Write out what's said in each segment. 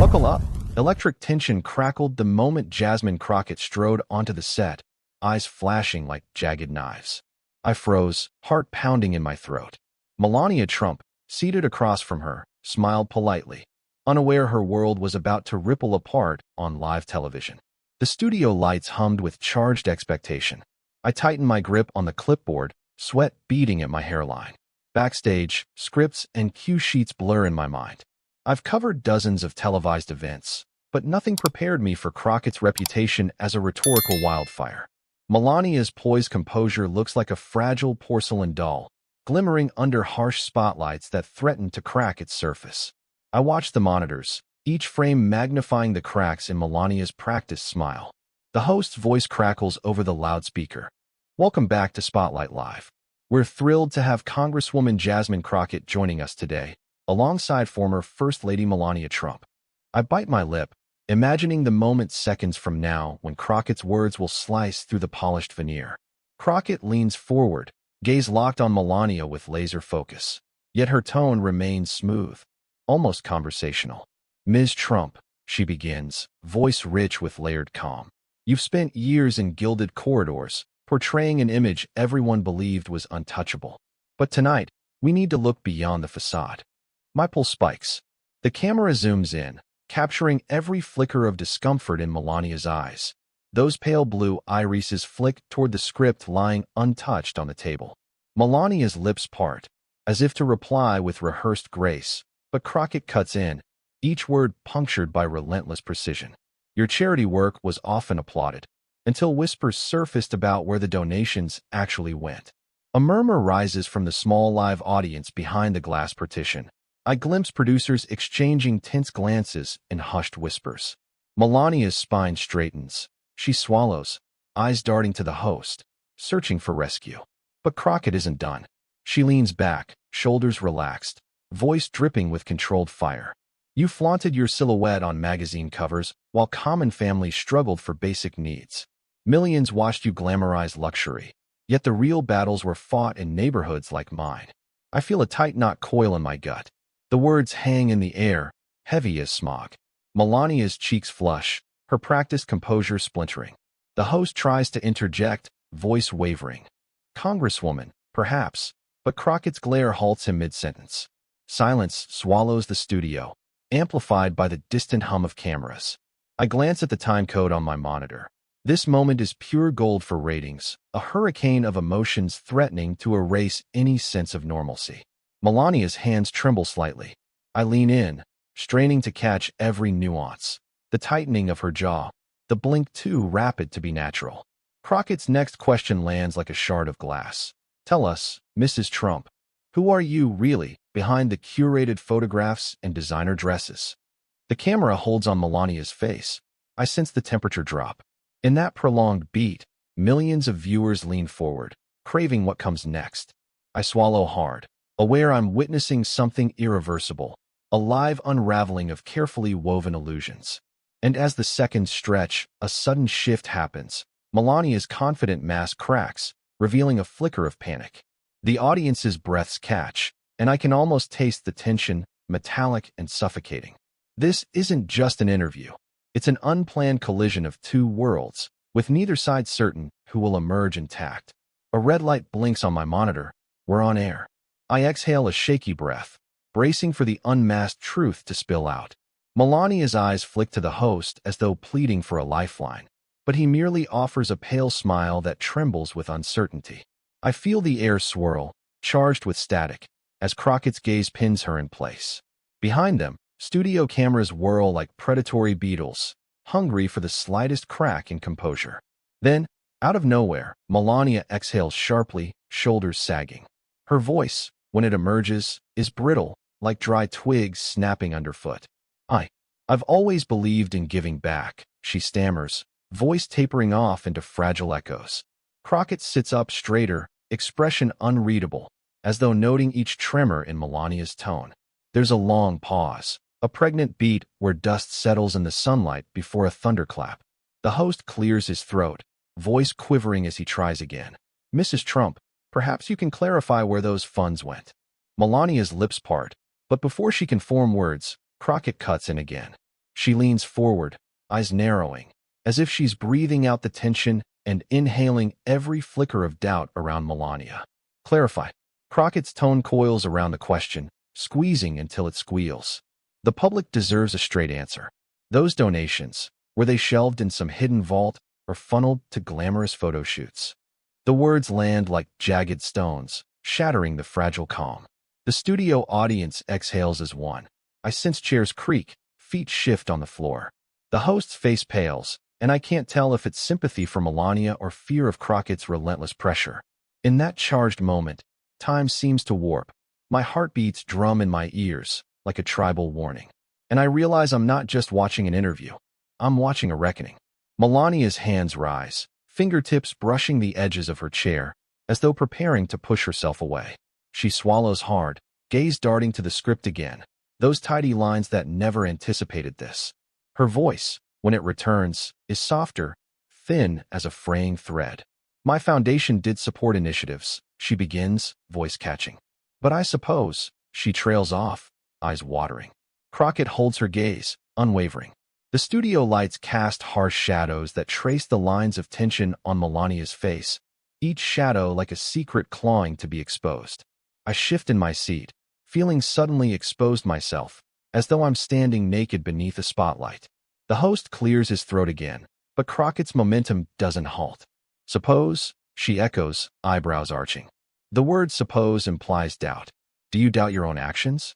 Buckle up. Electric tension crackled the moment Jasmine Crockett strode onto the set, eyes flashing like jagged knives. I froze, heart pounding in my throat. Melania Trump, seated across from her, smiled politely, unaware her world was about to ripple apart on live television. The studio lights hummed with charged expectation. I tightened my grip on the clipboard, sweat beading at my hairline. Backstage, scripts and cue sheets blur in my mind. I've covered dozens of televised events, but nothing prepared me for Crockett's reputation as a rhetorical wildfire. Melania's poised composure looks like a fragile porcelain doll, glimmering under harsh spotlights that threaten to crack its surface. I watched the monitors, each frame magnifying the cracks in Melania's practiced smile. The host's voice crackles over the loudspeaker. Welcome back to Spotlight Live. We're thrilled to have Congresswoman Jasmine Crockett joining us today, alongside former First Lady Melania Trump. I bite my lip, imagining the moment seconds from now when Crockett's words will slice through the polished veneer. Crockett leans forward, gaze locked on Melania with laser focus. Yet her tone remains smooth, almost conversational. Ms. Trump, she begins, voice rich with layered calm. You've spent years in gilded corridors, portraying an image everyone believed was untouchable. But tonight, we need to look beyond the facade. My pulse spikes. The camera zooms in, capturing every flicker of discomfort in Melania's eyes. Those pale blue irises flick toward the script lying untouched on the table. Melania's lips part, as if to reply with rehearsed grace, but Crockett cuts in, each word punctured by relentless precision. Your charity work was often applauded, until whispers surfaced about where the donations actually went. A murmur rises from the small live audience behind the glass partition. I glimpse producers exchanging tense glances and hushed whispers. Melania's spine straightens. She swallows, eyes darting to the host, searching for rescue. But Crockett isn't done. She leans back, shoulders relaxed, voice dripping with controlled fire. You flaunted your silhouette on magazine covers while common families struggled for basic needs. Millions watched you glamorize luxury, yet the real battles were fought in neighborhoods like mine. I feel a tight knot coil in my gut. The words hang in the air, heavy as smog. Melania's cheeks flush, her practiced composure splintering. The host tries to interject, voice wavering. Congresswoman, perhaps, but Crockett's glare halts him mid-sentence. Silence swallows the studio, amplified by the distant hum of cameras. I glance at the time code on my monitor. This moment is pure gold for ratings, a hurricane of emotions threatening to erase any sense of normalcy. Melania's hands tremble slightly. I lean in, straining to catch every nuance. The tightening of her jaw, the blink too rapid to be natural. Crockett's next question lands like a shard of glass. Tell us, Mrs. Trump, who are you really behind the curated photographs and designer dresses? The camera holds on Melania's face. I sense the temperature drop. In that prolonged beat, millions of viewers lean forward, craving what comes next. I swallow hard, aware I'm witnessing something irreversible, a live unraveling of carefully woven illusions. And as the seconds stretch, a sudden shift happens. Melania's confident mask cracks, revealing a flicker of panic. The audience's breaths catch, and I can almost taste the tension, metallic and suffocating. This isn't just an interview. It's an unplanned collision of two worlds, with neither side certain who will emerge intact. A red light blinks on my monitor. We're on air. I exhale a shaky breath, bracing for the unmasked truth to spill out. Melania's eyes flick to the host as though pleading for a lifeline, but he merely offers a pale smile that trembles with uncertainty. I feel the air swirl, charged with static, as Crockett's gaze pins her in place. Behind them, studio cameras whirl like predatory beetles, hungry for the slightest crack in composure. Then, out of nowhere, Melania exhales sharply, shoulders sagging. Her voice, when it emerges, is brittle, like dry twigs snapping underfoot. I've always believed in giving back, she stammers, voice tapering off into fragile echoes. Crockett sits up straighter, expression unreadable, as though noting each tremor in Melania's tone. There's a long pause, a pregnant beat where dust settles in the sunlight before a thunderclap. The host clears his throat, voice quivering as he tries again. Mrs. Trump, perhaps you can clarify where those funds went. Melania's lips part, but before she can form words, Crockett cuts in again. She leans forward, eyes narrowing, as if she's breathing out the tension and inhaling every flicker of doubt around Melania. Clarify. Crockett's tone coils around the question, squeezing until it squeals. The public deserves a straight answer. Those donations, were they shelved in some hidden vault or funneled to glamorous photo shoots? The words land like jagged stones, shattering the fragile calm. The studio audience exhales as one. I sense chairs creak, feet shift on the floor. The host's face pales, and I can't tell if it's sympathy for Melania or fear of Crockett's relentless pressure. In that charged moment, time seems to warp. My heartbeats drum in my ears, like a tribal warning. And I realize I'm not just watching an interview. I'm watching a reckoning. Melania's hands rise, fingertips brushing the edges of her chair, as though preparing to push herself away. She swallows hard, gaze darting to the script again, those tidy lines that never anticipated this. Her voice, when it returns, is softer, thin as a fraying thread. My foundation did support initiatives, she begins, voice catching. But I suppose, she trails off, eyes watering. Crockett holds her gaze, unwavering. The studio lights cast harsh shadows that trace the lines of tension on Melania's face, each shadow like a secret clawing to be exposed. I shift in my seat, feeling suddenly exposed myself, as though I'm standing naked beneath a spotlight. The host clears his throat again, but Crockett's momentum doesn't halt. Suppose, she echoes, eyebrows arching. The word suppose implies doubt. Do you doubt your own actions?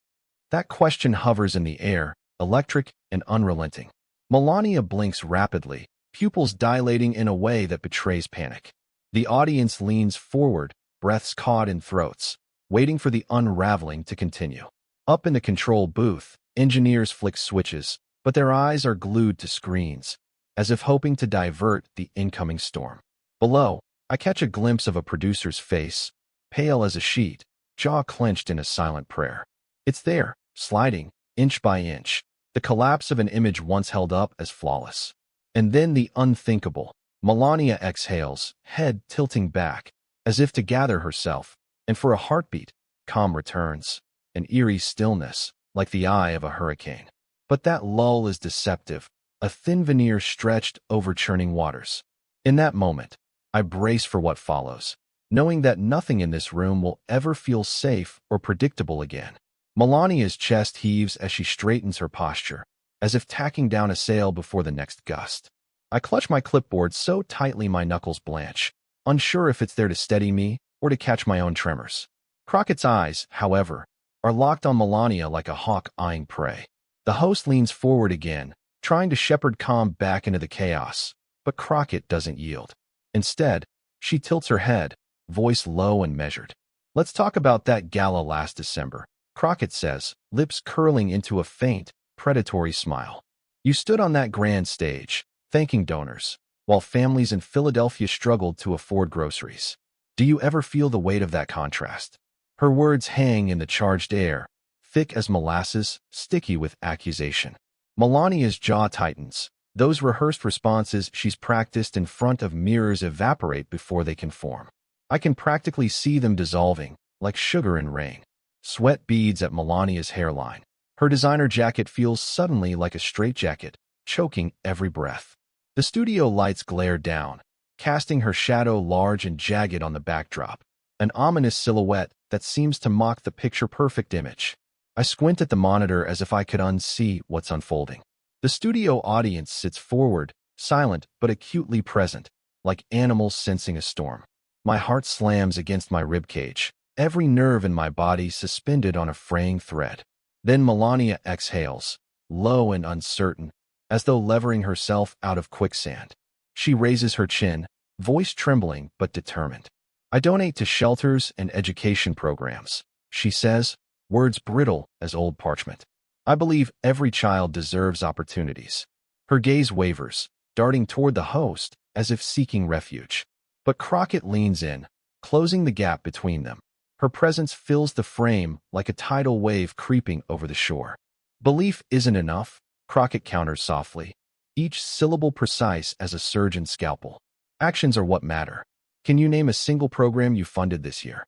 That question hovers in the air, electric and unrelenting. Melania blinks rapidly, pupils dilating in a way that betrays panic. The audience leans forward, breaths caught in throats, waiting for the unraveling to continue. Up in the control booth, engineers flick switches, but their eyes are glued to screens, as if hoping to divert the incoming storm. Below, I catch a glimpse of a producer's face, pale as a sheet, jaw clenched in a silent prayer. It's there, sliding, inch by inch, the collapse of an image once held up as flawless. And then the unthinkable. Melania exhales, head tilting back, as if to gather herself, and for a heartbeat, calm returns, an eerie stillness, like the eye of a hurricane. But that lull is deceptive, a thin veneer stretched over churning waters. In that moment, I brace for what follows, knowing that nothing in this room will ever feel safe or predictable again. Melania's chest heaves as she straightens her posture, as if tacking down a sail before the next gust. I clutch my clipboard so tightly my knuckles blanch, unsure if it's there to steady me or to catch my own tremors. Crockett's eyes, however, are locked on Melania like a hawk eyeing prey. The host leans forward again, trying to shepherd calm back into the chaos, but Crockett doesn't yield. Instead, she tilts her head, voice low and measured. "Let's talk about that gala last December," Crockett says, lips curling into a faint, predatory smile. "You stood on that grand stage, thanking donors, while families in Philadelphia struggled to afford groceries. Do you ever feel the weight of that contrast?" Her words hang in the charged air, thick as molasses, sticky with accusation. Melania's jaw tightens. Those rehearsed responses she's practiced in front of mirrors evaporate before they can form. I can practically see them dissolving, like sugar in rain. Sweat beads at Melania's hairline. Her designer jacket feels suddenly like a straitjacket, choking every breath. The studio lights glare down, casting her shadow large and jagged on the backdrop, an ominous silhouette that seems to mock the picture-perfect image. I squint at the monitor as if I could unsee what's unfolding. The studio audience sits forward, silent but acutely present, like animals sensing a storm. My heart slams against my ribcage, every nerve in my body suspended on a fraying thread. Then Melania exhales, low and uncertain, as though levering herself out of quicksand. She raises her chin, voice trembling but determined. "I donate to shelters and education programs," she says, words brittle as old parchment. "I believe every child deserves opportunities." Her gaze wavers, darting toward the host as if seeking refuge. But Crockett leans in, closing the gap between them. Her presence fills the frame like a tidal wave creeping over the shore. "Belief isn't enough," Crockett counters softly, each syllable precise as a surgeon's scalpel. "Actions are what matter. Can you name a single program you funded this year?"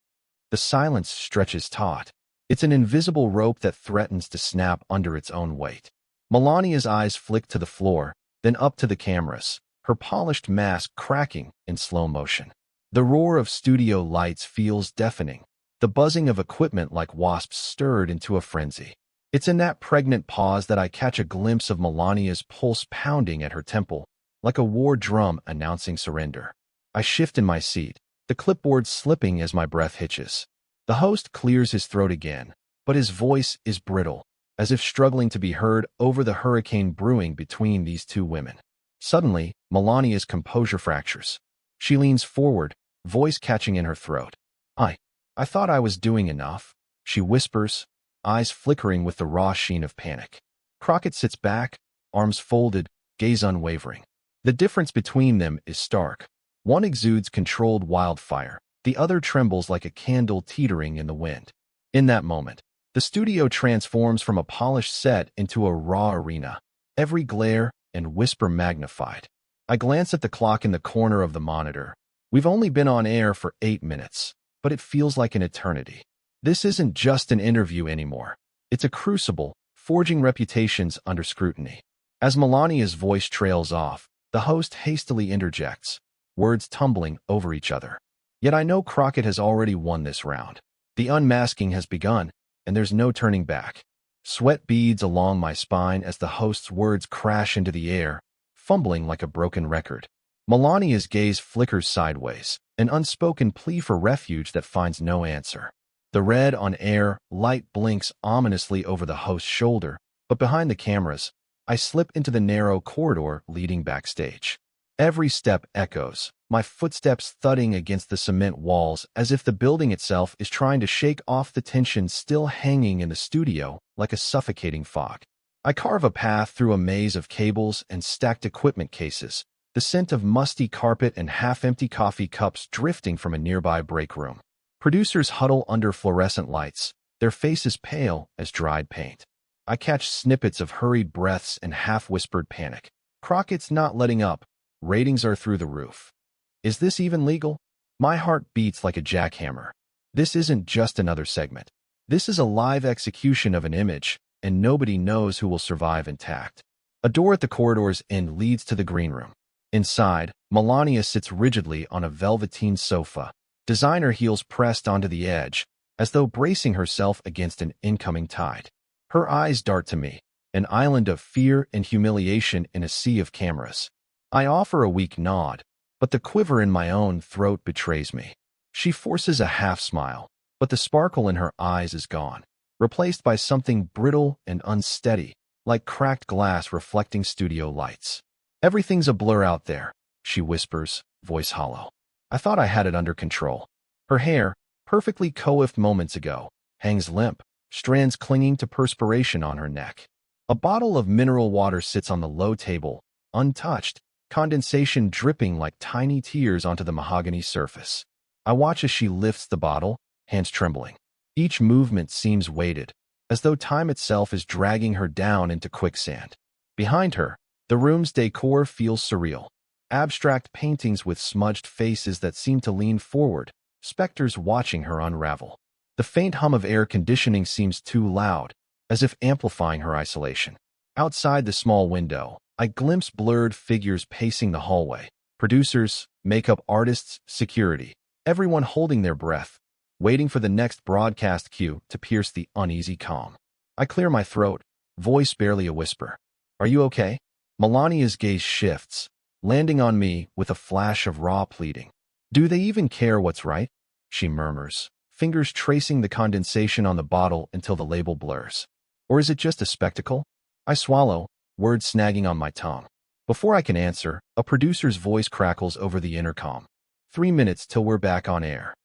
The silence stretches taut. It's an invisible rope that threatens to snap under its own weight. Melania's eyes flick to the floor, then up to the cameras, her polished mask cracking in slow motion. The roar of studio lights feels deafening, the buzzing of equipment like wasps stirred into a frenzy. It's in that pregnant pause that I catch a glimpse of Melania's pulse pounding at her temple, like a war drum announcing surrender. I shift in my seat, the clipboard slipping as my breath hitches. The host clears his throat again, but his voice is brittle, as if struggling to be heard over the hurricane brewing between these two women. Suddenly, Melania's composure fractures. She leans forward, voice catching in her throat. I thought I was doing enough, she whispers, eyes flickering with the raw sheen of panic. Crockett sits back, arms folded, gaze unwavering. The difference between them is stark. One exudes controlled wildfire, the other trembles like a candle teetering in the wind. In that moment, the studio transforms from a polished set into a raw arena, every glare and whisper magnified. I glance at the clock in the corner of the monitor. We've only been on air for 8 minutes, but it feels like an eternity. This isn't just an interview anymore. It's a crucible, forging reputations under scrutiny. As Melania's voice trails off, the host hastily interjects, words tumbling over each other. Yet I know Crockett has already won this round. The unmasking has begun, and there's no turning back. Sweat beads along my spine as the host's words crash into the air, fumbling like a broken record. Melania's gaze flickers sideways, an unspoken plea for refuge that finds no answer. The red on air light blinks ominously over the host's shoulder, but behind the cameras, I slip into the narrow corridor leading backstage. Every step echoes, my footsteps thudding against the cement walls as if the building itself is trying to shake off the tension still hanging in the studio like a suffocating fog. I carve a path through a maze of cables and stacked equipment cases, the scent of musty carpet and half-empty coffee cups drifting from a nearby break room. Producers huddle under fluorescent lights, their faces pale as dried paint. I catch snippets of hurried breaths and half-whispered panic. Crockett's not letting up. Ratings are through the roof. Is this even legal? My heart beats like a jackhammer. This isn't just another segment. This is a live execution of an image, and nobody knows who will survive intact. A door at the corridor's end leads to the green room. Inside, Melania sits rigidly on a velveteen sofa, designer heels pressed onto the edge, as though bracing herself against an incoming tide. Her eyes dart to me, an island of fear and humiliation in a sea of cameras. I offer a weak nod, but the quiver in my own throat betrays me. She forces a half-smile, but the sparkle in her eyes is gone, replaced by something brittle and unsteady, like cracked glass reflecting studio lights. "Everything's a blur out there," she whispers, voice hollow. I thought I had it under control. Her hair, perfectly coiffed moments ago, hangs limp, strands clinging to perspiration on her neck. A bottle of mineral water sits on the low table, untouched, condensation dripping like tiny tears onto the mahogany surface. I watch as she lifts the bottle, hands trembling. Each movement seems weighted, as though time itself is dragging her down into quicksand. Behind her, the room's decor feels surreal. Abstract paintings with smudged faces that seem to lean forward, specters watching her unravel. The faint hum of air conditioning seems too loud, as if amplifying her isolation. Outside the small window, I glimpse blurred figures pacing the hallway. Producers, makeup artists, security, everyone holding their breath, waiting for the next broadcast cue to pierce the uneasy calm. I clear my throat, voice barely a whisper. "Are you okay?" Melania's gaze shifts, landing on me with a flash of raw pleading. "Do they even care what's right?" she murmurs, fingers tracing the condensation on the bottle until the label blurs. "Or is it just a spectacle?" I swallow, words snagging on my tongue. Before I can answer, a producer's voice crackles over the intercom. 3 minutes till we're back on air."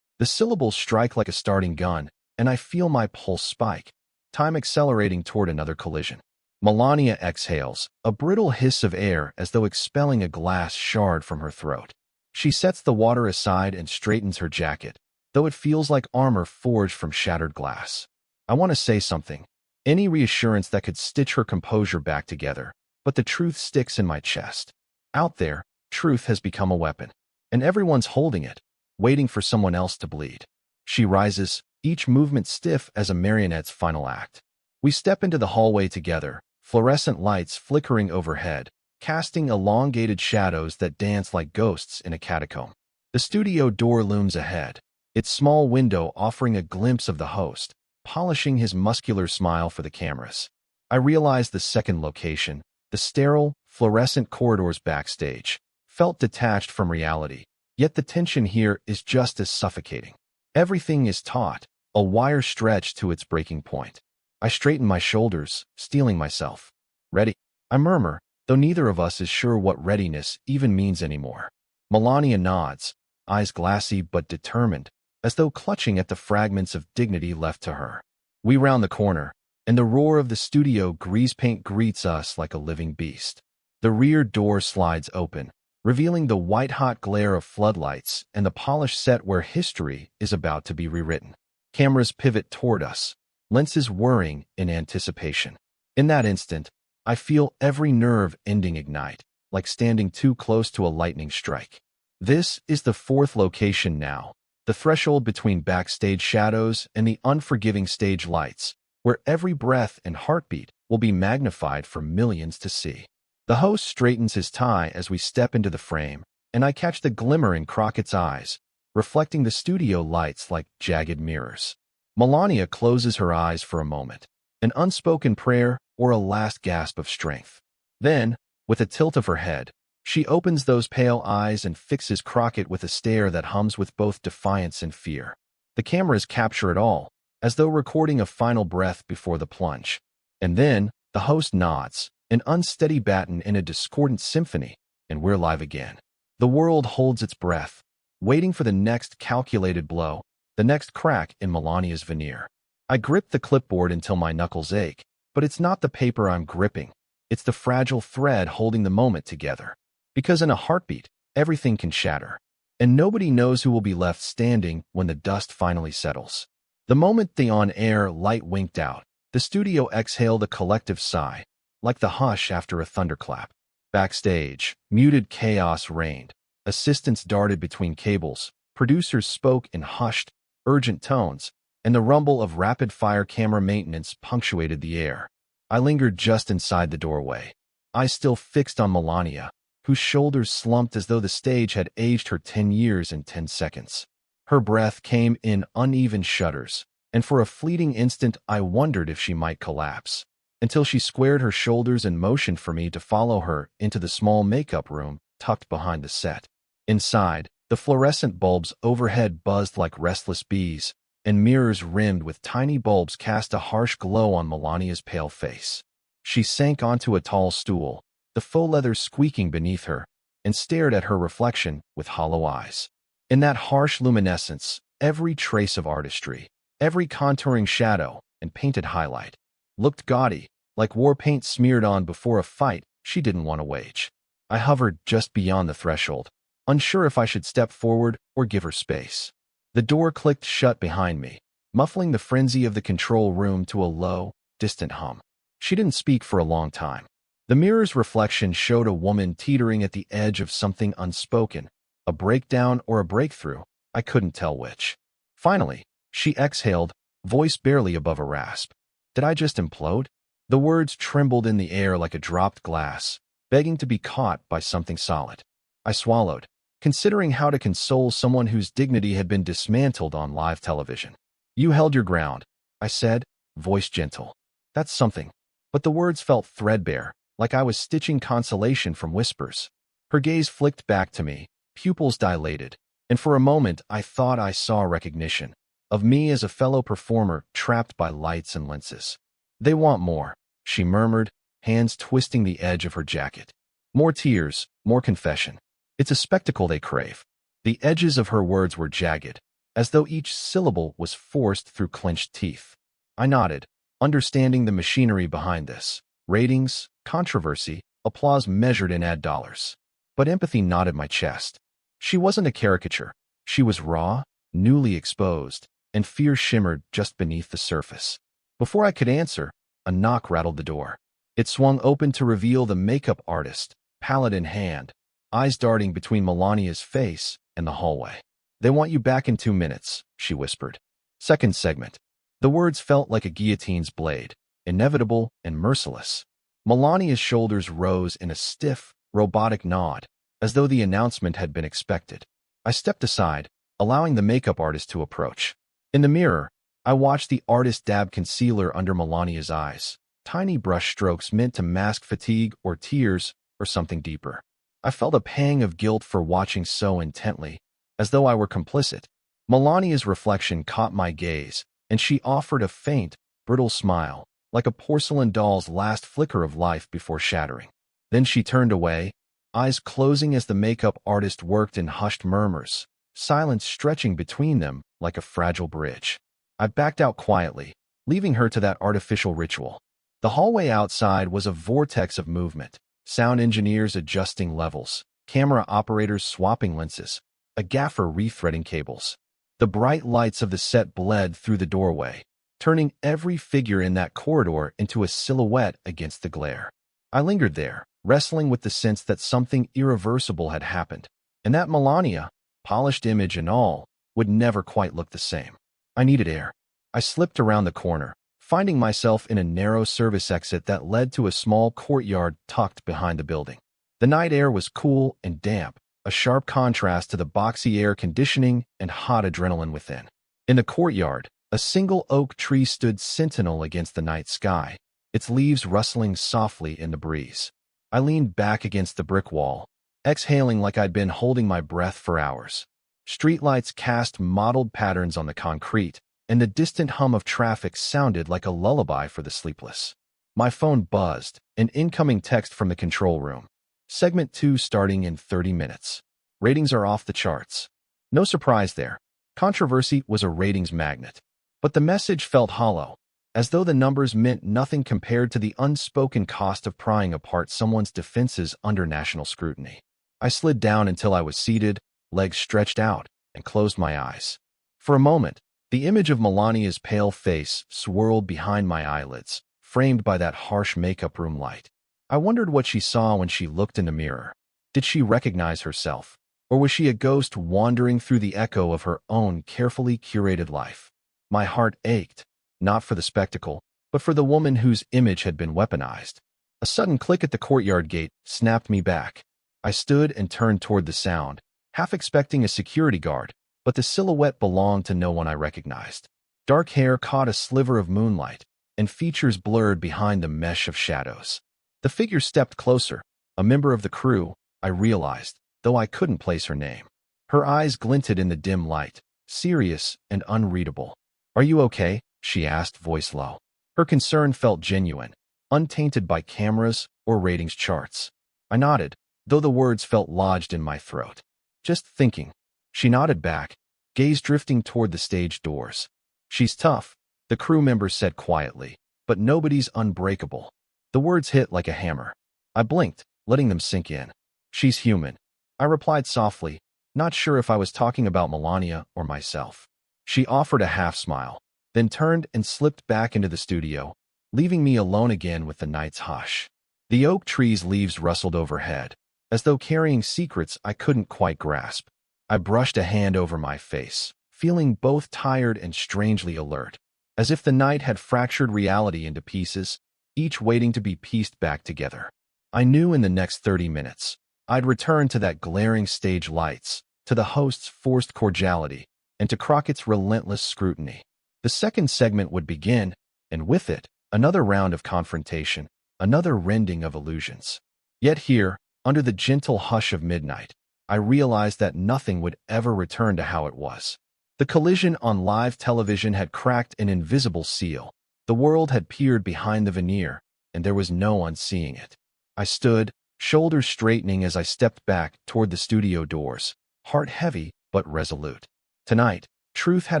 The syllables strike like a starting gun, and I feel my pulse spike, time accelerating toward another collision. Melania exhales, a brittle hiss of air as though expelling a glass shard from her throat. She sets the water aside and straightens her jacket, though it feels like armor forged from shattered glass. I want to say something, any reassurance that could stitch her composure back together, but the truth sticks in my chest. Out there, truth has become a weapon, and everyone's holding it, waiting for someone else to bleed. She rises, each movement stiff as a marionette's final act. We step into the hallway together, fluorescent lights flickering overhead, casting elongated shadows that dance like ghosts in a catacomb. The studio door looms ahead, its small window offering a glimpse of the host, polishing his muscular smile for the cameras. I realized the second location, the sterile, fluorescent corridors backstage, felt detached from reality, yet the tension here is just as suffocating. Everything is taut, a wire stretched to its breaking point. I straighten my shoulders, steeling myself. Ready? I murmur, though neither of us is sure what readiness even means anymore. Melania nods, eyes glassy but determined, as though clutching at the fragments of dignity left to her. We round the corner, and the roar of the studio grease paint greets us like a living beast. The rear door slides open, revealing the white-hot glare of floodlights and the polished set where history is about to be rewritten. Cameras pivot toward us, lenses whirring in anticipation. In that instant, I feel every nerve ending ignite, like standing too close to a lightning strike. This is the fourth location now, the threshold between backstage shadows and the unforgiving stage lights, where every breath and heartbeat will be magnified for millions to see. The host straightens his tie as we step into the frame, and I catch the glimmer in Crockett's eyes, reflecting the studio lights like jagged mirrors. Melania closes her eyes for a moment, an unspoken prayer or a last gasp of strength. Then, with a tilt of her head, she opens those pale eyes and fixes Crockett with a stare that hums with both defiance and fear. The cameras capture it all, as though recording a final breath before the plunge. And then, the host nods, an unsteady baton in a discordant symphony, and we're live again. The world holds its breath, waiting for the next calculated blow, the next crack in Melania's veneer. I grip the clipboard until my knuckles ache, but it's not the paper I'm gripping. It's the fragile thread holding the moment together. Because in a heartbeat, everything can shatter, and nobody knows who will be left standing when the dust finally settles. The moment the on-air light winked out, the studio exhaled a collective sigh, like the hush after a thunderclap. Backstage, muted chaos reigned. Assistants darted between cables, producers spoke in hushed, urgent tones, and the rumble of rapid-fire camera maintenance punctuated the air. I lingered just inside the doorway, eyes still fixed on Melania, whose shoulders slumped as though the stage had aged her 10 years in 10 seconds. Her breath came in uneven shudders, and for a fleeting instant I wondered if she might collapse, until she squared her shoulders and motioned for me to follow her into the small makeup room tucked behind the set. Inside, the fluorescent bulbs overhead buzzed like restless bees, and mirrors rimmed with tiny bulbs cast a harsh glow on Melania's pale face. She sank onto a tall stool, the faux leather squeaking beneath her, and stared at her reflection with hollow eyes. In that harsh luminescence, every trace of artistry, every contouring shadow and painted highlight, looked gaudy, like war paint smeared on before a fight she didn't want to wage. I hovered just beyond the threshold, unsure if I should step forward or give her space. The door clicked shut behind me, muffling the frenzy of the control room to a low, distant hum. She didn't speak for a long time. The mirror's reflection showed a woman teetering at the edge of something unspoken, a breakdown or a breakthrough, I couldn't tell which. Finally, she exhaled, voice barely above a rasp. Did I just implode? The words trembled in the air like a dropped glass, begging to be caught by something solid. I swallowed, considering how to console someone whose dignity had been dismantled on live television. You held your ground, I said, voice gentle. That's something. But the words felt threadbare, like I was stitching consolation from whispers. Her gaze flicked back to me, pupils dilated, and for a moment I thought I saw recognition of me as a fellow performer trapped by lights and lenses. They want more, she murmured, hands twisting the edge of her jacket. More tears, more confession. It's a spectacle they crave. The edges of her words were jagged, as though each syllable was forced through clenched teeth. I nodded, understanding the machinery behind this. Ratings, controversy, applause measured in ad dollars. But empathy knotted my chest. She wasn't a caricature. She was raw, newly exposed, and fear shimmered just beneath the surface. Before I could answer, a knock rattled the door. It swung open to reveal the makeup artist, palette in hand, eyes darting between Melania's face and the hallway. They want you back in 2 minutes, she whispered. Second segment. The words felt like a guillotine's blade, inevitable and merciless. Melania's shoulders rose in a stiff, robotic nod, as though the announcement had been expected. I stepped aside, allowing the makeup artist to approach. In the mirror, I watched the artist dab concealer under Melania's eyes, tiny brush strokes meant to mask fatigue or tears or something deeper. I felt a pang of guilt for watching so intently, as though I were complicit. Melania's reflection caught my gaze, and she offered a faint, brittle smile, like a porcelain doll's last flicker of life before shattering. Then she turned away, eyes closing as the makeup artist worked in hushed murmurs, silence stretching between them like a fragile bridge. I backed out quietly, leaving her to that artificial ritual. The hallway outside was a vortex of movement, sound engineers adjusting levels, camera operators swapping lenses, a gaffer rethreading cables. The bright lights of the set bled through the doorway, turning every figure in that corridor into a silhouette against the glare. I lingered there, wrestling with the sense that something irreversible had happened, and that Melania, polished image and all, would never quite look the same. I needed air. I slipped around the corner, finding myself in a narrow service exit that led to a small courtyard tucked behind the building. The night air was cool and damp, a sharp contrast to the boxy air conditioning and hot adrenaline within. In the courtyard, a single oak tree stood sentinel against the night sky, its leaves rustling softly in the breeze. I leaned back against the brick wall, exhaling like I'd been holding my breath for hours. Streetlights cast mottled patterns on the concrete, and the distant hum of traffic sounded like a lullaby for the sleepless. My phone buzzed, an incoming text from the control room. Segment 2 starting in 30 minutes. Ratings are off the charts. No surprise there. Controversy was a ratings magnet. But the message felt hollow, as though the numbers meant nothing compared to the unspoken cost of prying apart someone's defenses under national scrutiny. I slid down until I was seated, legs stretched out, and closed my eyes. For a moment, the image of Melania's pale face swirled behind my eyelids, framed by that harsh makeup room light. I wondered what she saw when she looked in the mirror. Did she recognize herself, or was she a ghost wandering through the echo of her own carefully curated life? My heart ached, not for the spectacle, but for the woman whose image had been weaponized. A sudden click at the courtyard gate snapped me back. I stood and turned toward the sound, half expecting a security guard, but the silhouette belonged to no one I recognized. Dark hair caught a sliver of moonlight, and features blurred behind the mesh of shadows. The figure stepped closer, a member of the crew, I realized, though I couldn't place her name. Her eyes glinted in the dim light, serious and unreadable. "Are you okay?" she asked, voice low. Her concern felt genuine, untainted by cameras or ratings charts. I nodded, though the words felt lodged in my throat. "Just thinking." She nodded back, gaze drifting toward the stage doors. "She's tough," the crew member said quietly, "but nobody's unbreakable." The words hit like a hammer. I blinked, letting them sink in. "She's human," I replied softly, not sure if I was talking about Melania or myself. She offered a half-smile, then turned and slipped back into the studio, leaving me alone again with the night's hush. The oak tree's leaves rustled overhead, as though carrying secrets I couldn't quite grasp. I brushed a hand over my face, feeling both tired and strangely alert, as if the night had fractured reality into pieces, each waiting to be pieced back together. I knew in the next 30 minutes, I'd return to that glaring stage lights, to the host's forced cordiality, and to Crockett's relentless scrutiny. The second segment would begin, and with it, another round of confrontation, another rending of illusions. Yet here, under the gentle hush of midnight, I realized that nothing would ever return to how it was. The collision on live television had cracked an invisible seal. The world had peered behind the veneer, and there was no unseeing it. I stood, shoulders straightening as I stepped back toward the studio doors, heart heavy but resolute. Tonight, truth had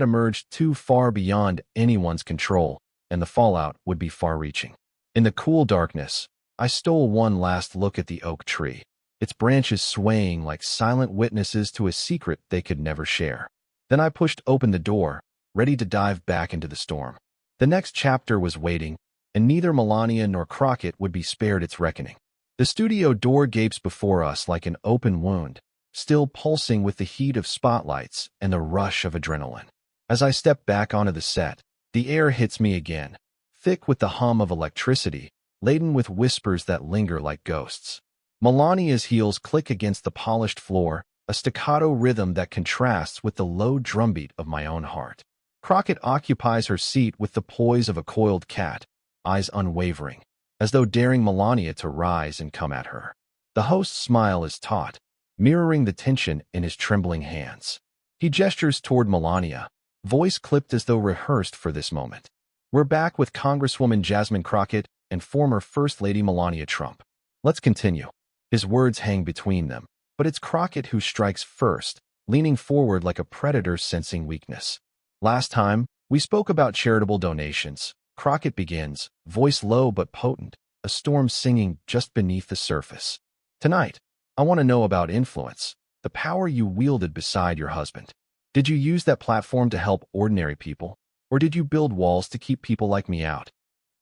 emerged too far beyond anyone's control, and the fallout would be far-reaching. In the cool darkness, I stole one last look at the oak tree, its branches swaying like silent witnesses to a secret they could never share. Then I pushed open the door, ready to dive back into the storm. The next chapter was waiting, and neither Melania nor Crockett would be spared its reckoning. The studio door gapes before us like an open wound, still pulsing with the heat of spotlights and the rush of adrenaline. As I step back onto the set, the air hits me again, thick with the hum of electricity, laden with whispers that linger like ghosts. Melania's heels click against the polished floor, a staccato rhythm that contrasts with the low drumbeat of my own heart. Crockett occupies her seat with the poise of a coiled cat, eyes unwavering, as though daring Melania to rise and come at her. The host's smile is taut, mirroring the tension in his trembling hands. He gestures toward Melania, voice clipped as though rehearsed for this moment. We're back with Congresswoman Jasmine Crockett and former First Lady Melania Trump. Let's continue. His words hang between them, but it's Crockett who strikes first, leaning forward like a predator sensing weakness. Last time, we spoke about charitable donations. Crockett begins, voice low but potent, a storm singing just beneath the surface. Tonight, I want to know about influence, the power you wielded beside your husband. Did you use that platform to help ordinary people, or did you build walls to keep people like me out?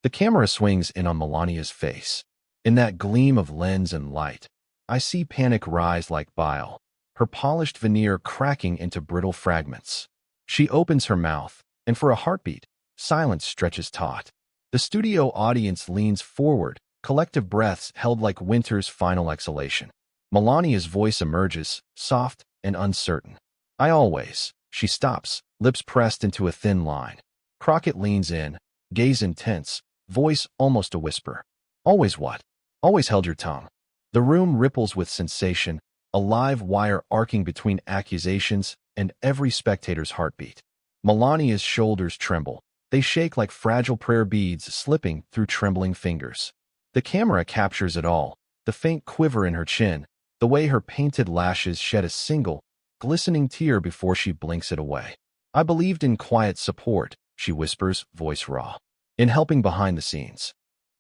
The camera swings in on Melania's face. In that gleam of lens and light, I see panic rise like bile, her polished veneer cracking into brittle fragments. She opens her mouth, and for a heartbeat, silence stretches taut. The studio audience leans forward, collective breaths held like winter's final exhalation. Melania's voice emerges, soft and uncertain. She stops, lips pressed into a thin line. Crockett leans in, gaze intense, voice almost a whisper. Always what? Always held your tongue. The room ripples with sensation, a live wire arcing between accusations and every spectator's heartbeat. Melania's shoulders tremble. They shake like fragile prayer beads slipping through trembling fingers. The camera captures it all, the faint quiver in her chin, the way her painted lashes shed a single, glistening tear before she blinks it away. I believed in quiet support, she whispers, voice raw. In helping behind the scenes.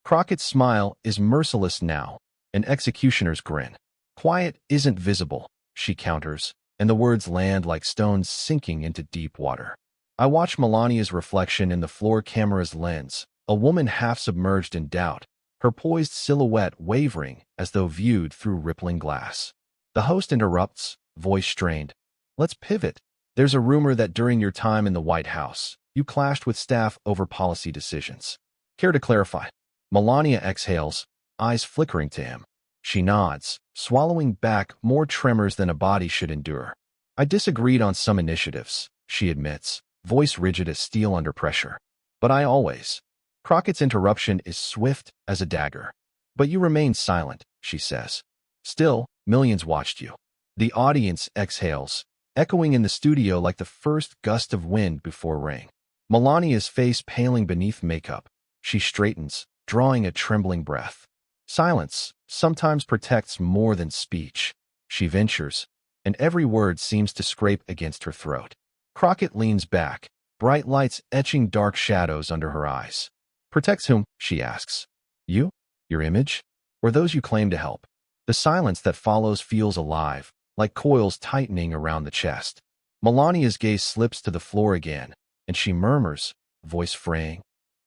Crockett's smile is merciless now, an executioner's grin. Quiet isn't visible, she counters, and the words land like stones sinking into deep water. I watch Melania's reflection in the floor camera's lens, a woman half submerged in doubt, her poised silhouette wavering as though viewed through rippling glass. The host interrupts, voice strained. Let's pivot. There's a rumor that during your time in the White House, you clashed with staff over policy decisions. Care to clarify? Melania exhales, eyes flickering to him. She nods, swallowing back more tremors than a body should endure. I disagreed on some initiatives, she admits, voice rigid as steel under pressure. But I always. Crockett's interruption is swift as a dagger. But you remained silent, she says. Still, millions watched you. The audience exhales, echoing in the studio like the first gust of wind before rain. Melania's face paling beneath makeup. She straightens, drawing a trembling breath. Silence sometimes protects more than speech, she ventures, and every word seems to scrape against her throat. Crockett leans back, bright lights etching dark shadows under her eyes. Protects whom? She asks. You? Your image? Or those you claim to help? The silence that follows feels alive, like coils tightening around the chest. Melania's gaze slips to the floor again, and she murmurs, voice fraying.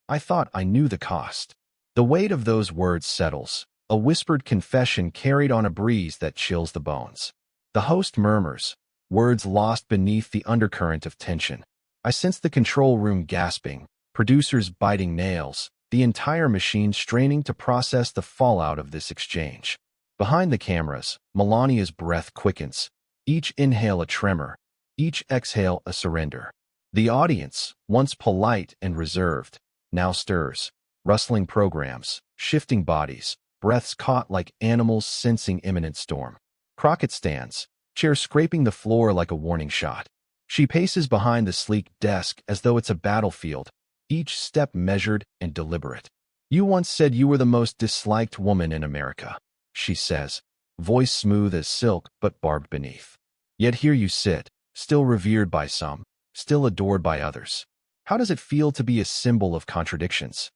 I thought I knew the cost. The weight of those words settles, a whispered confession carried on a breeze that chills the bones. The host murmurs, words lost beneath the undercurrent of tension. I sense the control room gasping, producers biting nails, the entire machine straining to process the fallout of this exchange. Behind the cameras, Melania's breath quickens, each inhale a tremor, each exhale a surrender. The audience, once polite and reserved, now stirs, rustling programs, shifting bodies, breaths caught like animals sensing imminent storm. Crockett stands, chair scraping the floor like a warning shot. She paces behind the sleek desk as though it's a battlefield, each step measured and deliberate. You once said you were the most disliked woman in America, she says, voice smooth as silk but barbed beneath. Yet here you sit, still revered by some, still adored by others. How does it feel to be a symbol of contradictions?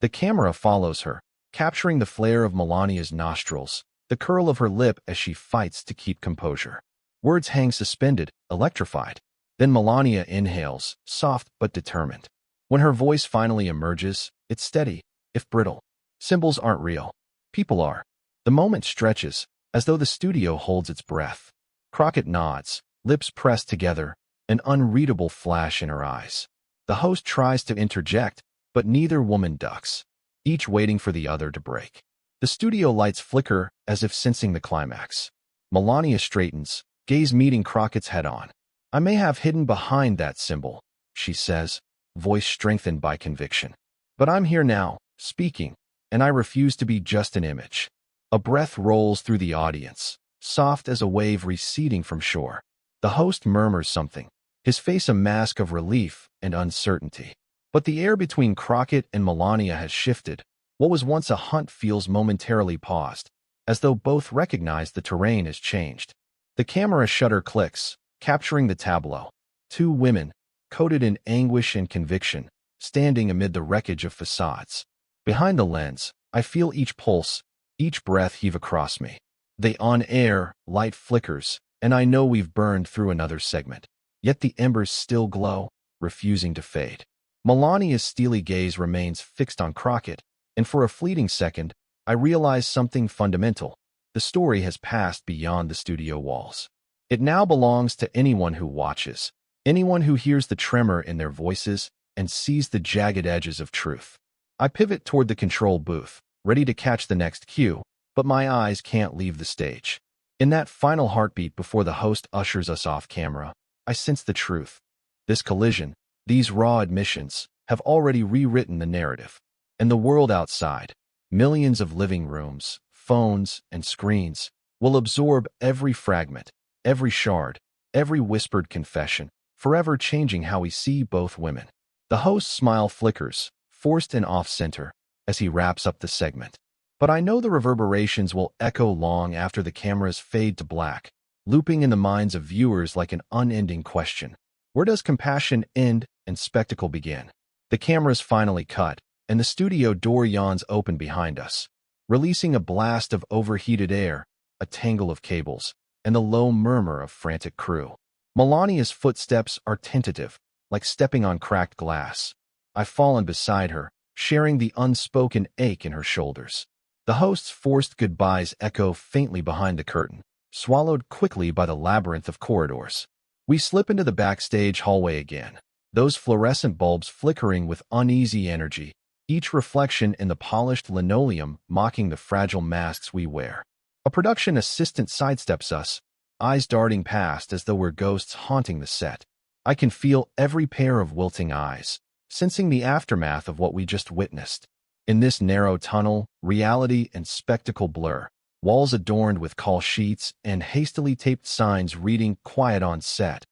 The camera follows her, capturing the flare of Melania's nostrils, the curl of her lip as she fights to keep composure. Words hang suspended, electrified. Then Melania inhales, soft but determined. When her voice finally emerges, it's steady, if brittle. Symbols aren't real. People are. The moment stretches, as though the studio holds its breath. Crockett nods, lips pressed together, an unreadable flash in her eyes. The host tries to interject, but neither woman ducks. each waiting for the other to break. The studio lights flicker as if sensing the climax. Melania straightens, gaze meeting Crockett's head-on. "I may have hidden behind that symbol," she says, voice strengthened by conviction. "But I'm here now, speaking, and I refuse to be just an image." A breath rolls through the audience, soft as a wave receding from shore. The host murmurs something, his face a mask of relief and uncertainty. But the air between Crockett and Melania has shifted. What was once a hunt feels momentarily paused, as though both recognize the terrain has changed. The camera shutter clicks, capturing the tableau. Two women, coated in anguish and conviction, standing amid the wreckage of facades. Behind the lens, I feel each pulse, each breath heave across me. They on air, light flickers, and I know we've burned through another segment. Yet the embers still glow, refusing to fade. Melania's steely gaze remains fixed on Crockett, and for a fleeting second, I realize something fundamental. The story has passed beyond the studio walls. It now belongs to anyone who watches, anyone who hears the tremor in their voices and sees the jagged edges of truth. I pivot toward the control booth, ready to catch the next cue, but my eyes can't leave the stage. In that final heartbeat before the host ushers us off camera, I sense the truth. This collision, these raw admissions, have already rewritten the narrative. And the world outside, millions of living rooms, phones, and screens, will absorb every fragment, every shard, every whispered confession, forever changing how we see both women. The host's smile flickers, forced and off-center, as he wraps up the segment. But I know the reverberations will echo long after the cameras fade to black, looping in the minds of viewers like an unending question. Where does compassion end and spectacle begin? The cameras finally cut, and the studio door yawns open behind us, releasing a blast of overheated air, a tangle of cables, and the low murmur of frantic crew. Melania's footsteps are tentative, like stepping on cracked glass. I've fallen beside her, sharing the unspoken ache in her shoulders. The host's forced goodbyes echo faintly behind the curtain, swallowed quickly by the labyrinth of corridors. We slip into the backstage hallway again, those fluorescent bulbs flickering with uneasy energy, each reflection in the polished linoleum mocking the fragile masks we wear. A production assistant sidesteps us, eyes darting past as though we're ghosts haunting the set. I can feel every pair of wilting eyes, sensing the aftermath of what we just witnessed. In this narrow tunnel, reality and spectacle blur, walls adorned with call sheets and hastily taped signs reading "Quiet on set."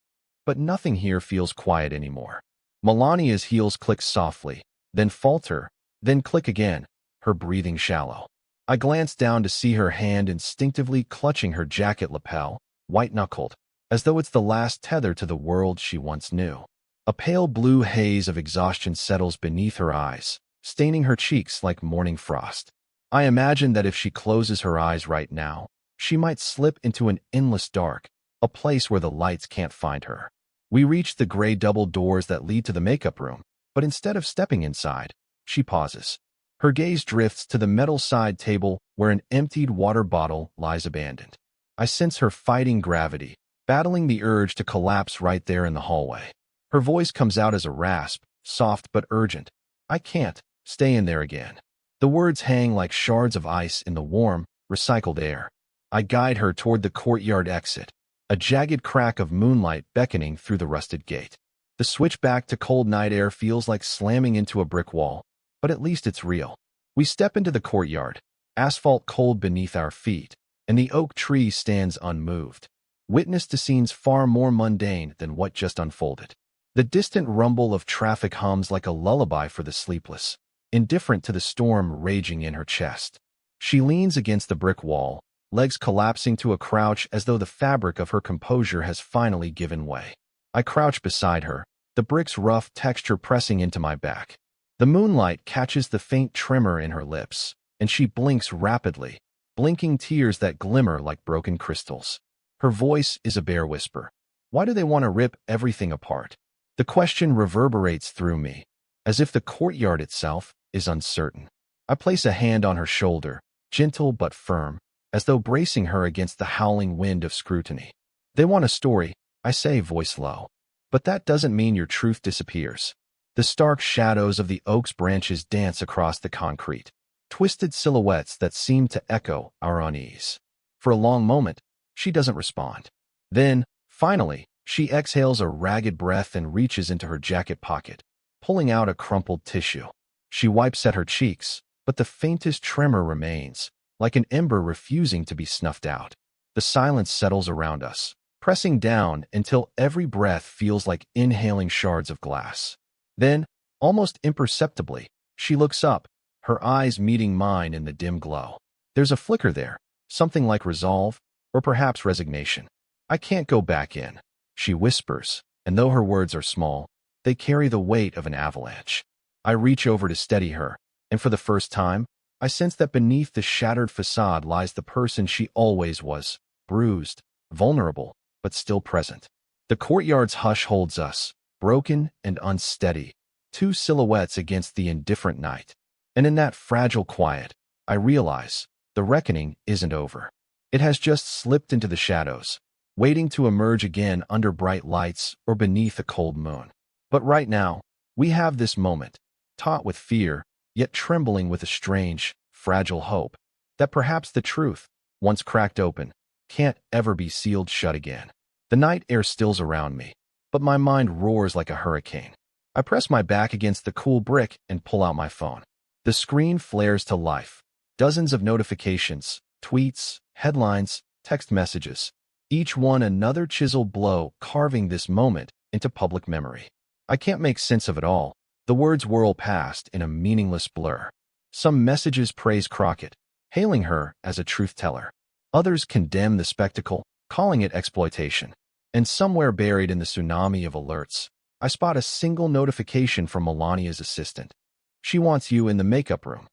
But nothing here feels quiet anymore. Melania's heels click softly, then falter, then click again, her breathing shallow. I glance down to see her hand instinctively clutching her jacket lapel, white-knuckled, as though it's the last tether to the world she once knew. A pale blue haze of exhaustion settles beneath her eyes, staining her cheeks like morning frost. I imagine that if she closes her eyes right now, she might slip into an endless dark, a place where the lights can't find her. We reach the gray double doors that lead to the makeup room, but instead of stepping inside, she pauses. Her gaze drifts to the metal side table where an emptied water bottle lies abandoned. I sense her fighting gravity, battling the urge to collapse right there in the hallway. Her voice comes out as a rasp, soft but urgent. "I can't stay in there again." The words hang like shards of ice in the warm, recycled air. I guide her toward the courtyard exit, a jagged crack of moonlight beckoning through the rusted gate. The switch back to cold night air feels like slamming into a brick wall, but at least it's real. We step into the courtyard, asphalt cold beneath our feet, and the oak tree stands unmoved, witness to scenes far more mundane than what just unfolded. The distant rumble of traffic hums like a lullaby for the sleepless, indifferent to the storm raging in her chest. She leans against the brick wall, legs collapsing to a crouch as though the fabric of her composure has finally given way. I crouch beside her, the brick's rough texture pressing into my back. The moonlight catches the faint tremor in her lips, and she blinks rapidly, blinking tears that glimmer like broken crystals. Her voice is a bare whisper. Why do they want to rip everything apart? The question reverberates through me, as if the courtyard itself is uncertain. I place a hand on her shoulder, gentle but firm, as though bracing her against the howling wind of scrutiny. They want a story, I say, voice low. But that doesn't mean your truth disappears. The stark shadows of the oak's branches dance across the concrete, twisted silhouettes that seem to echo our unease. For a long moment, she doesn't respond. Then, finally, she exhales a ragged breath and reaches into her jacket pocket, pulling out a crumpled tissue. She wipes at her cheeks, but the faintest tremor remains, like an ember refusing to be snuffed out. The silence settles around us, pressing down until every breath feels like inhaling shards of glass. Then, almost imperceptibly, she looks up, her eyes meeting mine in the dim glow. There's a flicker there, something like resolve, or perhaps resignation. "I can't go back in," she whispers, and though her words are small, they carry the weight of an avalanche. I reach over to steady her, and for the first time, I sense that beneath the shattered facade lies the person she always was, bruised, vulnerable, but still present. The courtyard's hush holds us, broken and unsteady, two silhouettes against the indifferent night. And in that fragile quiet, I realize the reckoning isn't over. It has just slipped into the shadows, waiting to emerge again under bright lights or beneath a cold moon. But right now, we have this moment, taut with fear, yet trembling with a strange, fragile hope, that perhaps the truth, once cracked open, can't ever be sealed shut again. The night air stills around me, but my mind roars like a hurricane. I press my back against the cool brick and pull out my phone. The screen flares to life. Dozens of notifications, tweets, headlines, text messages, each one another chiseled blow carving this moment into public memory. I can't make sense of it all. The words whirl past in a meaningless blur. Some messages praise Crockett, hailing her as a truth-teller. Others condemn the spectacle, calling it exploitation. And somewhere buried in the tsunami of alerts, I spot a single notification from Melania's assistant. "She wants you in the makeup room."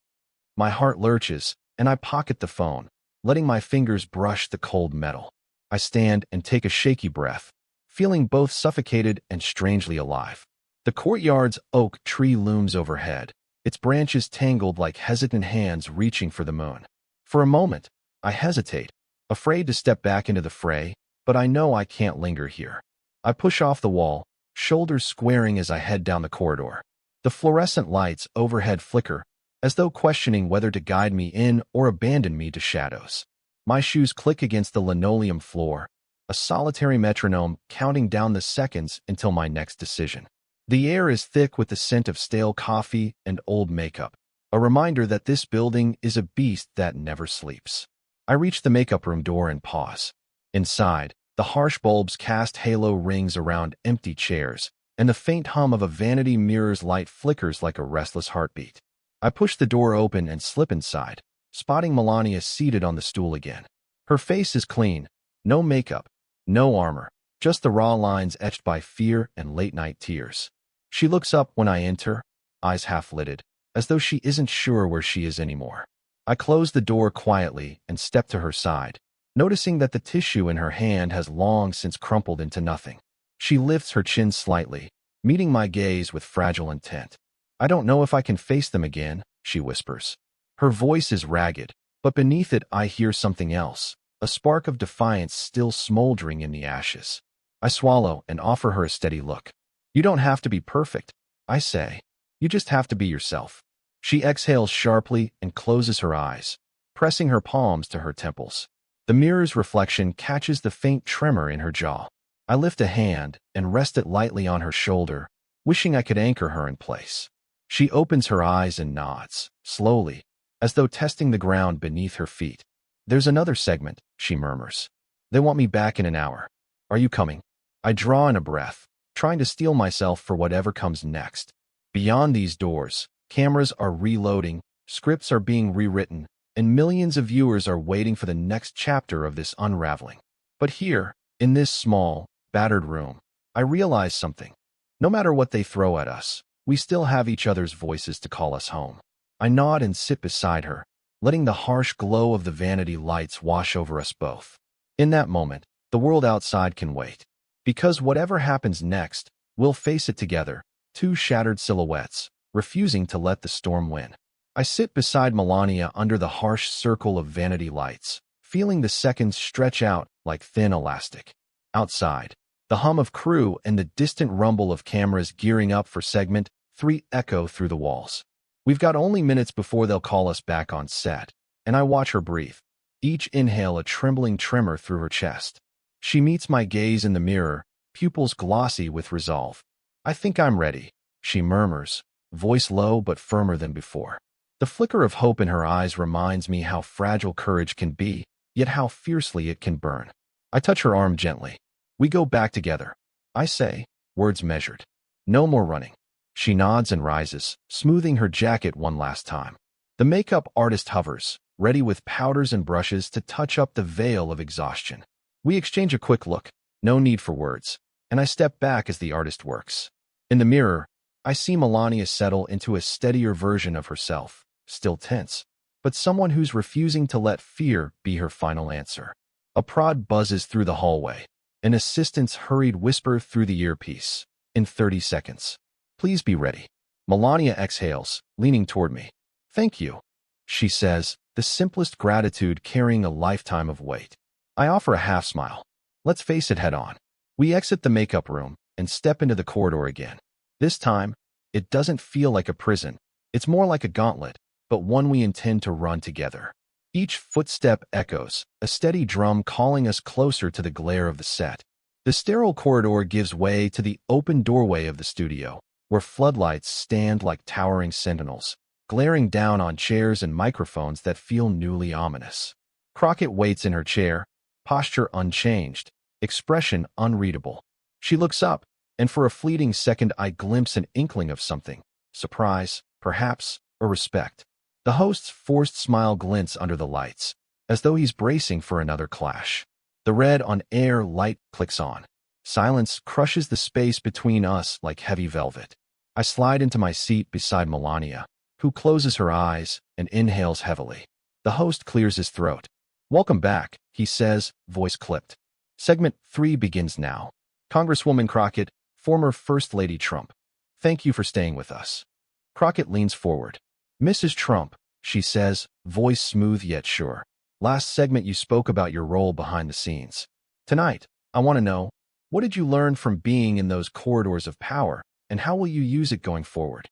My heart lurches, and I pocket the phone, letting my fingers brush the cold metal. I stand and take a shaky breath, feeling both suffocated and strangely alive. The courtyard's oak tree looms overhead, its branches tangled like hesitant hands reaching for the moon. For a moment, I hesitate, afraid to step back into the fray, but I know I can't linger here. I push off the wall, shoulders squaring as I head down the corridor. The fluorescent lights overhead flicker, as though questioning whether to guide me in or abandon me to shadows. My shoes click against the linoleum floor, a solitary metronome counting down the seconds until my next decision. The air is thick with the scent of stale coffee and old makeup, a reminder that this building is a beast that never sleeps. I reach the makeup room door and pause. Inside, the harsh bulbs cast halo rings around empty chairs, and the faint hum of a vanity mirror's light flickers like a restless heartbeat. I push the door open and slip inside, spotting Melania seated on the stool again. Her face is clean, no makeup, no armor, just the raw lines etched by fear and late-night tears. She looks up when I enter, eyes half-lidded, as though she isn't sure where she is anymore. I close the door quietly and step to her side, noticing that the tissue in her hand has long since crumpled into nothing. She lifts her chin slightly, meeting my gaze with fragile intent. "I don't know if I can face them again," she whispers. Her voice is ragged, but beneath it I hear something else, a spark of defiance still smoldering in the ashes. I swallow and offer her a steady look. "You don't have to be perfect," I say. "You just have to be yourself." She exhales sharply and closes her eyes, pressing her palms to her temples. The mirror's reflection catches the faint tremor in her jaw. I lift a hand and rest it lightly on her shoulder, wishing I could anchor her in place. She opens her eyes and nods, slowly, as though testing the ground beneath her feet. "There's another segment," she murmurs. "They want me back in an hour. Are you coming?" I draw in a breath, trying to steel myself for whatever comes next. Beyond these doors, cameras are reloading, scripts are being rewritten, and millions of viewers are waiting for the next chapter of this unraveling. But here, in this small, battered room, I realize something. No matter what they throw at us, we still have each other's voices to call us home. I nod and sit beside her, letting the harsh glow of the vanity lights wash over us both. In that moment, the world outside can wait. Because whatever happens next, we'll face it together, two shattered silhouettes, refusing to let the storm win. I sit beside Melania under the harsh circle of vanity lights, feeling the seconds stretch out like thin elastic. Outside, the hum of crew and the distant rumble of cameras gearing up for segment 3 echo through the walls. We've got only minutes before they'll call us back on set, and I watch her breathe, each inhale a trembling tremor through her chest. She meets my gaze in the mirror, pupils glossy with resolve. "I think I'm ready," she murmurs, voice low but firmer than before. The flicker of hope in her eyes reminds me how fragile courage can be, yet how fiercely it can burn. I touch her arm gently. "We go back together," I say, words measured. "No more running." She nods and rises, smoothing her jacket one last time. The makeup artist hovers, ready with powders and brushes to touch up the veil of exhaustion. We exchange a quick look, no need for words, and I step back as the artist works. In the mirror, I see Melania settle into a steadier version of herself, still tense, but someone who's refusing to let fear be her final answer. A prod buzzes through the hallway. An assistant's hurried whisper through the earpiece. "In 30 seconds. Please be ready." Melania exhales, leaning toward me. "Thank you," she says, the simplest gratitude carrying a lifetime of weight. I offer a half smile. Let's face it head on. We exit the makeup room and step into the corridor again. This time, it doesn't feel like a prison. It's more like a gauntlet, but one we intend to run together. Each footstep echoes, a steady drum calling us closer to the glare of the set. The sterile corridor gives way to the open doorway of the studio, where floodlights stand like towering sentinels, glaring down on chairs and microphones that feel newly ominous. Crockett waits in her chair, posture unchanged, expression unreadable. She looks up, and for a fleeting second I glimpse an inkling of something. Surprise, perhaps, or respect. The host's forced smile glints under the lights, as though he's bracing for another clash. The red on air light clicks on. Silence crushes the space between us like heavy velvet. I slide into my seat beside Melania, who closes her eyes and inhales heavily. The host clears his throat. "Welcome back," he says, voice clipped. Segment 3 begins now. Congresswoman Crockett, former First Lady Trump. "Thank you for staying with us." Crockett leans forward. "Mrs. Trump," she says, voice smooth yet sure. "Last segment you spoke about your role behind the scenes. Tonight, I want to know, what did you learn from being in those corridors of power, and how will you use it going forward?"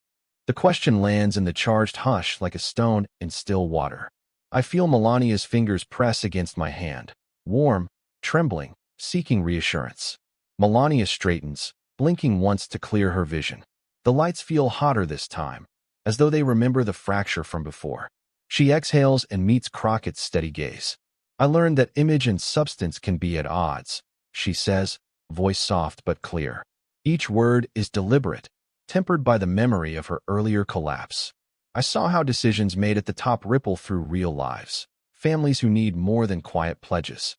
The question lands in the charged hush like a stone in still water. I feel Melania's fingers press against my hand, warm, trembling, seeking reassurance. Melania straightens, blinking once to clear her vision. The lights feel hotter this time, as though they remember the fracture from before. She exhales and meets Crockett's steady gaze. "I learned that image and substance can be at odds," she says, voice soft but clear. Each word is deliberate, tempered by the memory of her earlier collapse. I saw how decisions made at the top ripple through real lives, families who need more than quiet pledges.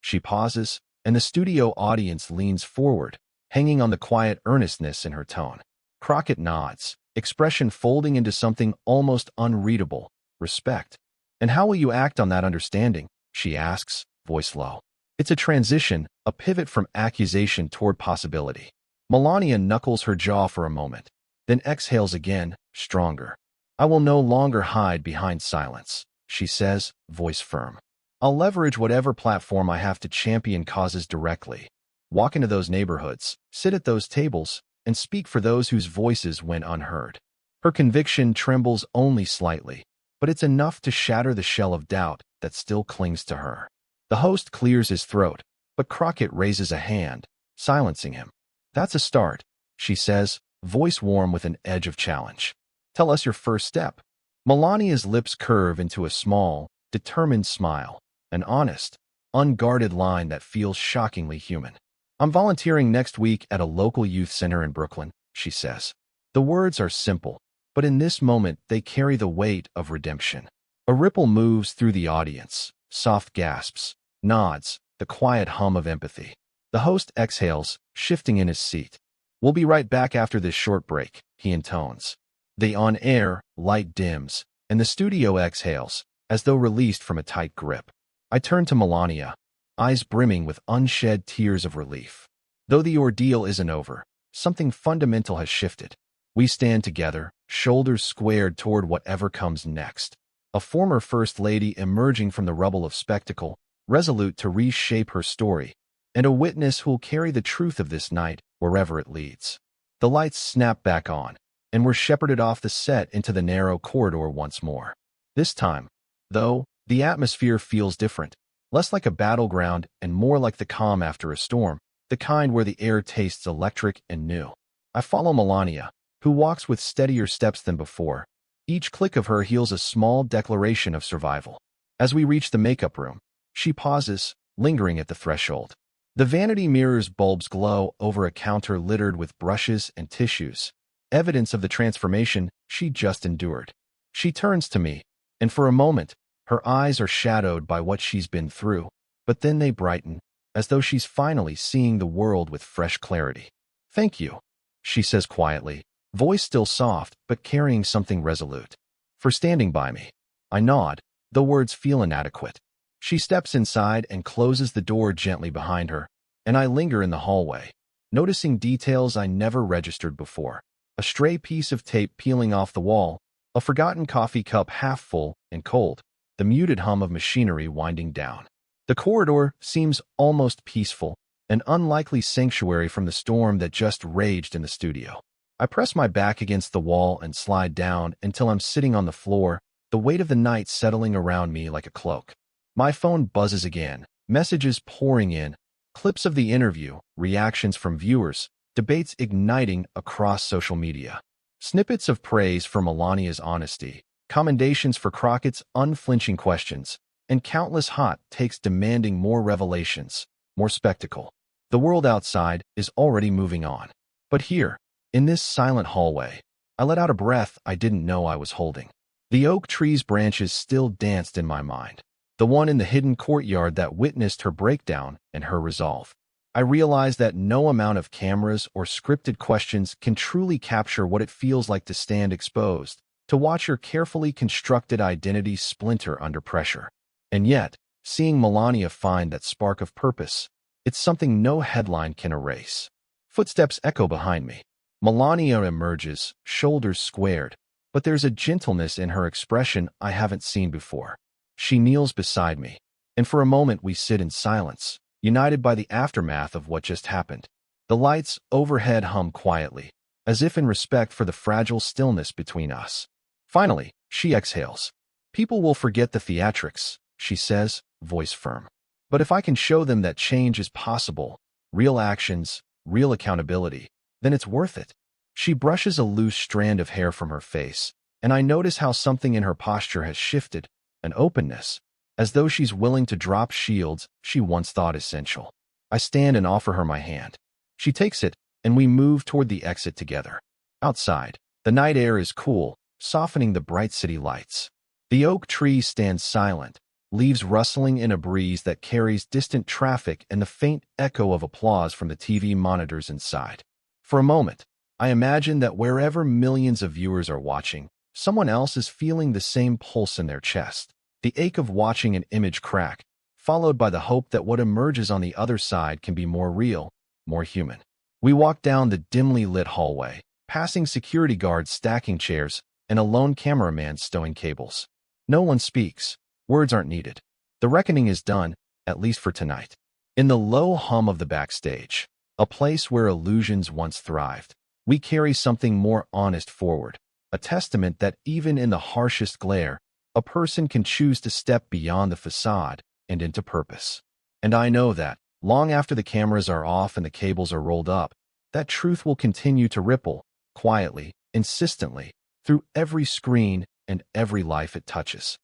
She pauses, and the studio audience leans forward, hanging on the quiet earnestness in her tone. Crockett nods, expression folding into something almost unreadable. "Respect. And how will you act on that understanding?" she asks, voice low. It's a transition, a pivot from accusation toward possibility. Melania knuckles her jaw for a moment, then exhales again, stronger. "I will no longer hide behind silence," she says, voice firm. "I'll leverage whatever platform I have to champion causes directly. Walk into those neighborhoods, sit at those tables, and speak for those whose voices went unheard." Her conviction trembles only slightly, but it's enough to shatter the shell of doubt that still clings to her. The host clears his throat, but Crockett raises a hand, silencing him. "That's a start," she says, voice warm with an edge of challenge. "Tell us your first step." Melania's lips curve into a small, determined smile, an honest, unguarded line that feels shockingly human. "I'm volunteering next week at a local youth center in Brooklyn," she says. The words are simple, but in this moment they carry the weight of redemption. A ripple moves through the audience, soft gasps, nods, the quiet hum of empathy. The host exhales, shifting in his seat. "We'll be right back after this short break," he intones. The on-air light dims, and the studio exhales, as though released from a tight grip. I turn to Melania, eyes brimming with unshed tears of relief. Though the ordeal isn't over, something fundamental has shifted. We stand together, shoulders squared toward whatever comes next. A former First Lady emerging from the rubble of spectacle, resolute to reshape her story, and a witness who'll carry the truth of this night wherever it leads. The lights snap back on, and we're shepherded off the set into the narrow corridor once more. This time, though, the atmosphere feels different, less like a battleground and more like the calm after a storm, the kind where the air tastes electric and new. I follow Melania, who walks with steadier steps than before. Each click of her heals a small declaration of survival. As we reach the makeup room, she pauses, lingering at the threshold. The vanity mirror's bulbs glow over a counter littered with brushes and tissues, evidence of the transformation she just endured. She turns to me, and for a moment, her eyes are shadowed by what she's been through, but then they brighten, as though she's finally seeing the world with fresh clarity. "Thank you," she says quietly, voice still soft but carrying something resolute. "For standing by me." I nod, though words feel inadequate. She steps inside and closes the door gently behind her, and I linger in the hallway, noticing details I never registered before. A stray piece of tape peeling off the wall, a forgotten coffee cup half full and cold, the muted hum of machinery winding down. The corridor seems almost peaceful, an unlikely sanctuary from the storm that just raged in the studio. I press my back against the wall and slide down until I'm sitting on the floor, the weight of the night settling around me like a cloak. My phone buzzes again, messages pouring in, clips of the interview, reactions from viewers, debates igniting across social media. Snippets of praise for Melania's honesty, commendations for Crockett's unflinching questions, and countless hot takes demanding more revelations, more spectacle. The world outside is already moving on. But here, in this silent hallway, I let out a breath I didn't know I was holding. The oak tree's branches still danced in my mind, the one in the hidden courtyard that witnessed her breakdown and her resolve. I realized that no amount of cameras or scripted questions can truly capture what it feels like to stand exposed, to watch her carefully constructed identity splinter under pressure. And yet, seeing Melania find that spark of purpose, it's something no headline can erase. Footsteps echo behind me. Melania emerges, shoulders squared, but there's a gentleness in her expression I haven't seen before. She kneels beside me, and for a moment we sit in silence, united by the aftermath of what just happened. The lights overhead hum quietly, as if in respect for the fragile stillness between us. Finally, she exhales. "People will forget the theatrics," she says, voice firm. "But if I can show them that change is possible, real actions, real accountability, then it's worth it." She brushes a loose strand of hair from her face, and I notice how something in her posture has shifted, an openness, as though she's willing to drop shields she once thought essential. I stand and offer her my hand. She takes it, and we move toward the exit together. Outside, the night air is cool, softening the bright city lights. The oak tree stands silent, leaves rustling in a breeze that carries distant traffic and the faint echo of applause from the TV monitors inside. For a moment, I imagine that wherever millions of viewers are watching, someone else is feeling the same pulse in their chest, the ache of watching an image crack, followed by the hope that what emerges on the other side can be more real, more human. We walk down the dimly lit hallway, passing security guards stacking chairs and a lone cameraman stowing cables. No one speaks. Words aren't needed. The reckoning is done, at least for tonight. In the low hum of the backstage, a place where illusions once thrived, we carry something more honest forward, a testament that even in the harshest glare, a person can choose to step beyond the facade and into purpose. And I know that, long after the cameras are off and the cables are rolled up, that truth will continue to ripple, quietly, insistently, through every screen and every life it touches.